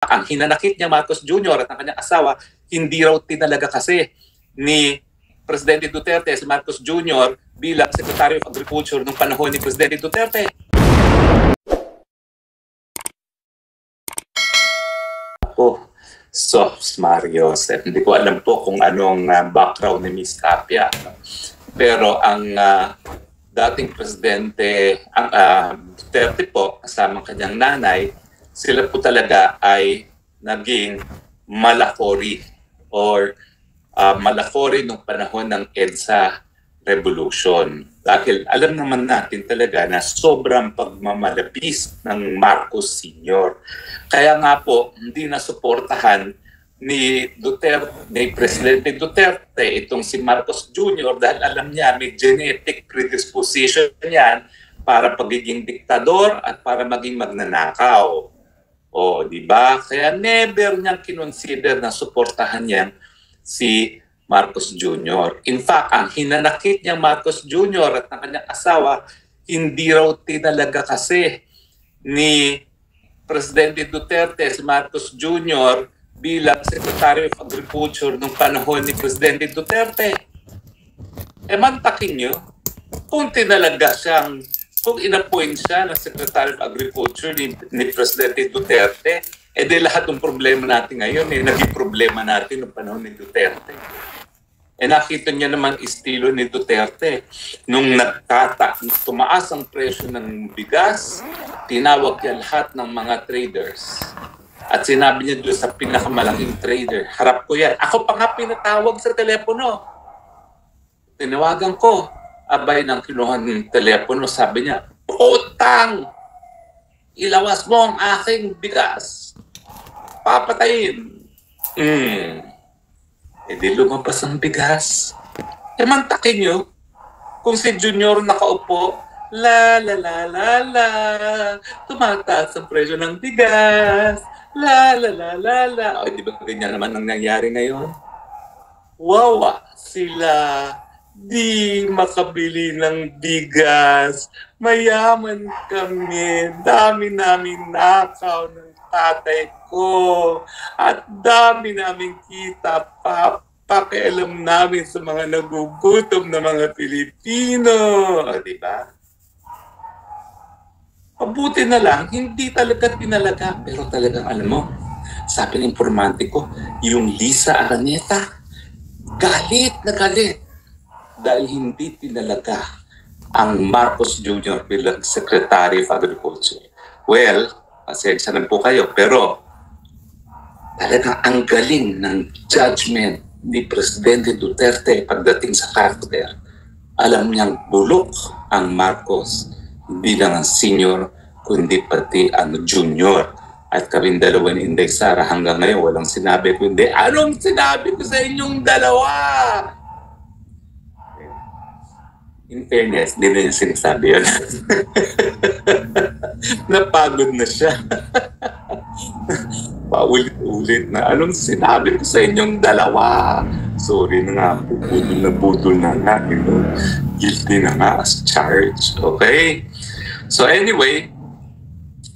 ang hinanakit niya Marcos Jr. at ang kanyang asawa, hindi raw tinalaga kasi ni Presidente Duterte si Marcos Jr. bilang Secretary of Agriculture noong panahon ni Presidente Duterte. Sos Mario, hindi ko alam po kung anong background ni Miss Tapia. Pero ang dating presidente, ang Duterte po, kasama kanyang nanay, sila po talaga ay naging malakori or malakori nung panahon ng EDSA Revolution. Dahil alam naman natin talaga na sobrang pagmamalabis ng Marcos Sr. Kaya nga po, hindi nasuportahan ni Presidente Duterte itong si Marcos Jr. dahil alam niya may genetic predisposition yan para pagiging diktador at para maging magnanakaw. O, di ba? Kaya never niyang kinonsider na suportahan niya si Marcos Jr. In fact, ang hinanakit niyang Marcos Jr. at ng kanyang asawa, hindi raw tinalaga kasi ni Presidente Duterte si Marcos Jr. bilang Secretary of Agriculture noong panahon ni Presidente Duterte. Mantakin niyo, kung tinalaga siyang, kung inappoint siya ng Secretary of Agriculture ni Presidente Duterte, di lahat ng problema natin ngayon, naging problema natin noong panahon ni Duterte. Nakita niya naman estilo ni Duterte. Nung tumaas ang presyo ng bigas, tinawag niya lahat ng mga traders. At sinabi niya doon sa pinakamalaking trader, harap ko yan. Ako pa nga pinatawag sa telepono. Tinawagan ko. Abay ng kinuha ng telepono, sabi niya, utang! Ilawas mo ang aking bigas. Papatayin. Di lumabas ang bigas. Mantakin nyo, kung si Junior nakaupo, la la la la la, tumataas ang presyo ng bigas, la la la la la. Di ba ganyan naman ang nangyari ngayon? Wawa sila, di makabili ng bigas, mayaman kami, dami namin nakaw ng tatay ko at dami namin kita pakialam namin sa mga nagugutom na mga Pilipino. Di ba? Mabuti na lang, hindi talaga tinalaga. Pero talagang alam mo, sabi ng informante ko, yung Lisa Araneta, galit na galit dahil hindi tinalaga ang Marcos Jr. bilang Secretary of Agriculture. Well, pasensya na po kayo, pero talagang ang galing ng judgment ni Presidente Duterte pagdating sa character. Alam niyang bulok ang Marcos, hindi lang ang senior, kundi pati ang junior. At kaming dalawa ni Inday Sara hanggang ngayon walang sinabi kundi, anong sinabi ko sa inyong dalawa? In fairness, hindi na niya sinasabi yun. Napagod na siya. Paulit-ulit na, anong sinabi ko sa inyong dalawa? Sorry na nga, budol na nga. Guilty na nga as charged. Okay? So anyway,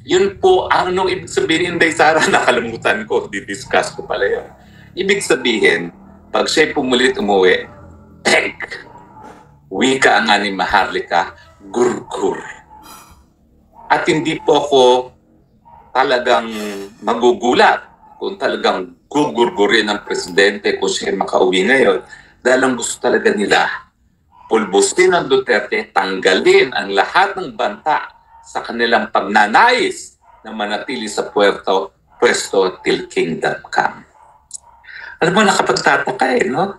yun po, anong ibig sabihin, Inday Sara, nakalimutan ko, di-discuss ko pala yun. Ibig sabihin, pag siya'y pumulit umuwi, wika nga ni Maharlika, gurgur. At hindi po ako talagang magugulat kung talagang gugurgurin ng presidente kung siya makauwi ngayon dahil ang gusto talaga nila pulbusin ng Duterte, tanggalin ang lahat ng banta sa kanilang pagnanais na manatili sa pwesto till kingdom come. Alam mo, nakapagtataka no?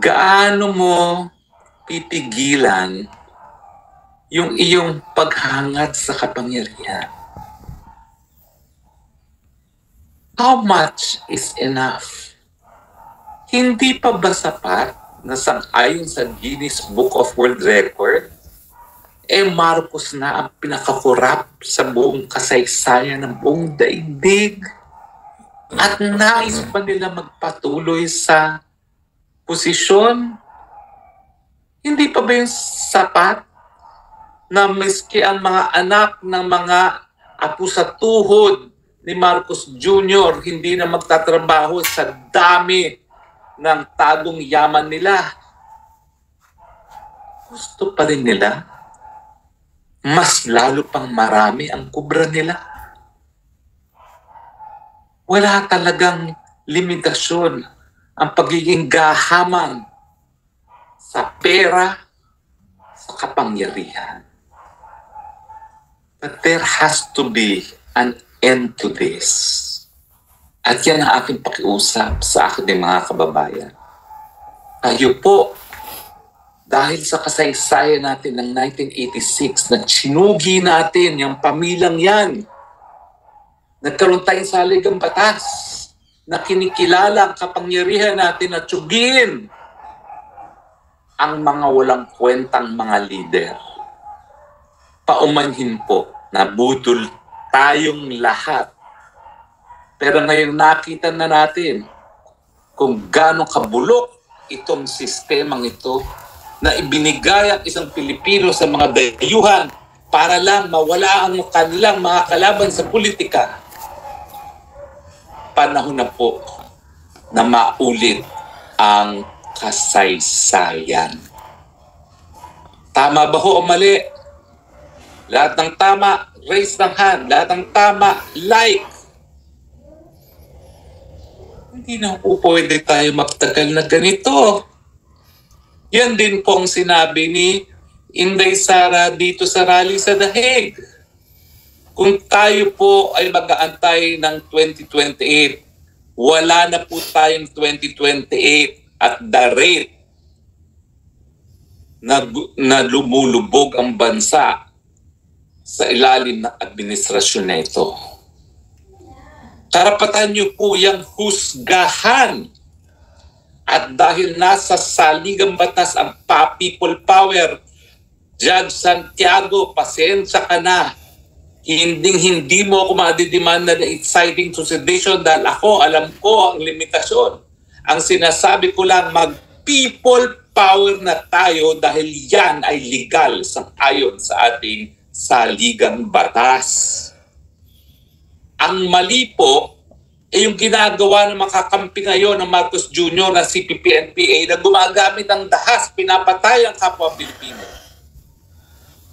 Gaano mo pipigilan yung iyong paghangad sa kapangyarihan? How much is enough? Hindi pa ba sapat na sang-ayon sa Guinness Book of World Record, Marcos na ang pinakakorap sa buong kasaysayan ng buong daigdig? At nais pa nila magpatuloy sa posisyon? Hindi pa ba yung sapat na miski ang mga anak ng mga apo sa tuhod ni Marcos Jr. hindi na magtatrabaho sa dami ng tagong yaman nila. Gusto pa rin nila mas lalo pang marami ang kubra nila. Wala talagang limitasyon ang pagiging gahaman sa pera, sa kapangyarihan. But there has to be an end to this. At yan ang aking pakiusap sa aking mga kababayan. Tayo po, dahil sa kasaysayan natin ng 1986 na sinugi natin yung pamilyang yan, nagkaroon tayong saligang batas na kinikilala ang kapangyarihan natin na tsugin ang mga walang kwentang mga lider. Paumanhin po na budol tayong lahat. Pero ngayon nakita na natin kung gaano kabulok itong sistemang ito na ibinigay ang isang Pilipino sa mga dayuhan para lang mawala ang kanilang mga kalaban sa politika. Panahon na po na maulit ang kasaysayan. Tama ba ho o mali? Lahat ng tama, raise ng hand. Lahat ng tama, like. Hindi na po pwede tayo magtagal na ganito. Yan din pong sinabi ni Inday Sara dito sa rally sa Dahig. Kung tayo po ay mag-aantay ng 2028, wala na po tayong 2028 at the rate na lumulubog ang bansa sa ilalim ng administrasyon na ito. Karapatan niyo po yung husgahan. At dahil nasa saligang batas ang people power, Judge Santiago, pasensya ka na. Hindi mo ako madidemanda na inciting to sedition dahil ako, alam ko ang limitasyon. Ang sinasabi ko lang, mag-people power na tayo dahil yan ay legal ayon sa ating saligang batas. Ang mali po, yung ginagawa ng makakampi ngayon ng Marcos Jr. na CPP-NPA na gumagamit ng dahas, pinapatay ang kapwa Pilipino.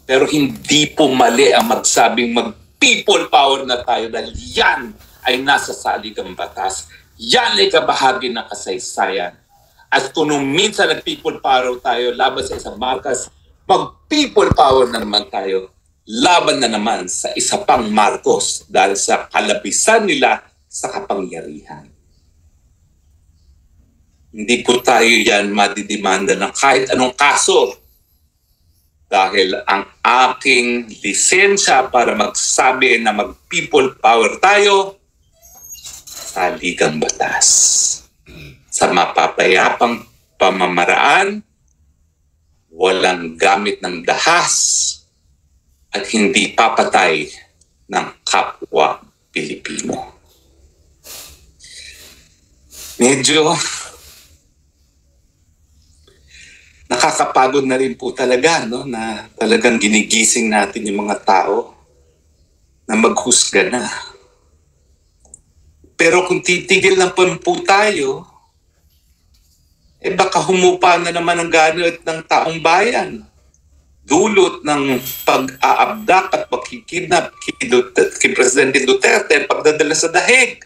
Pero hindi po mali ang magsabing mag-people power na tayo dahil yan ay nasa saligang batas. Yan ay kabahagi ng kasaysayan. At kung minsan nag-people power tayo laban sa isang Marcos, mag-people power na naman tayo laban na naman sa isa pang Marcos dahil sa kalabisan nila sa kapangyarihan. Hindi po tayo yan madidemanda ng kahit anong kaso dahil ang aking lisensya para magsabi na mag-people power tayo sa ligang batas. Sa mapapayapang pamamaraan, walang gamit ng dahas at hindi papatay ng kapwa Pilipino. Medyo nakakapagod na rin po talaga, no, na talagang ginigising natin yung mga tao na maghusga na. Pero kung titigil lang po tayo, baka humupa na naman ang ganit ng taong bayan. Dulot ng pag-aabdak at pagkikidnap kay Presidente Duterte at pagdadala sa dahig.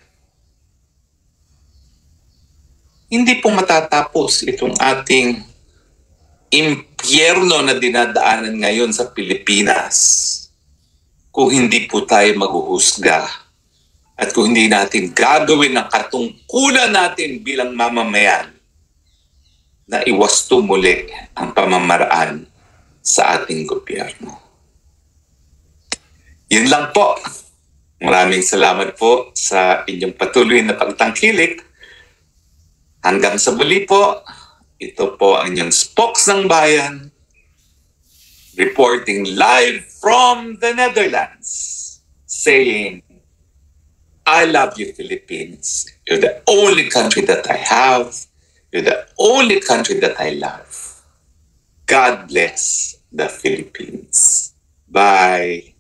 Hindi po matatapos itong ating impyerno na dinadaanan ngayon sa Pilipinas kung hindi po tayo maghuhusga at kung hindi natin gagawin ang katungkulan natin bilang mamamayan na iwasto muli ang pamamaraan sa ating gobyerno. Yun lang po. Maraming salamat po sa inyong patuloy na pagtangkilik. Hanggang sa muli po, ito po ang inyong Spokes ng Bayan, reporting live from the Netherlands, saying, I love you, Philippines. You're the only country that I have. You're the only country that I love. God bless the Philippines. Bye!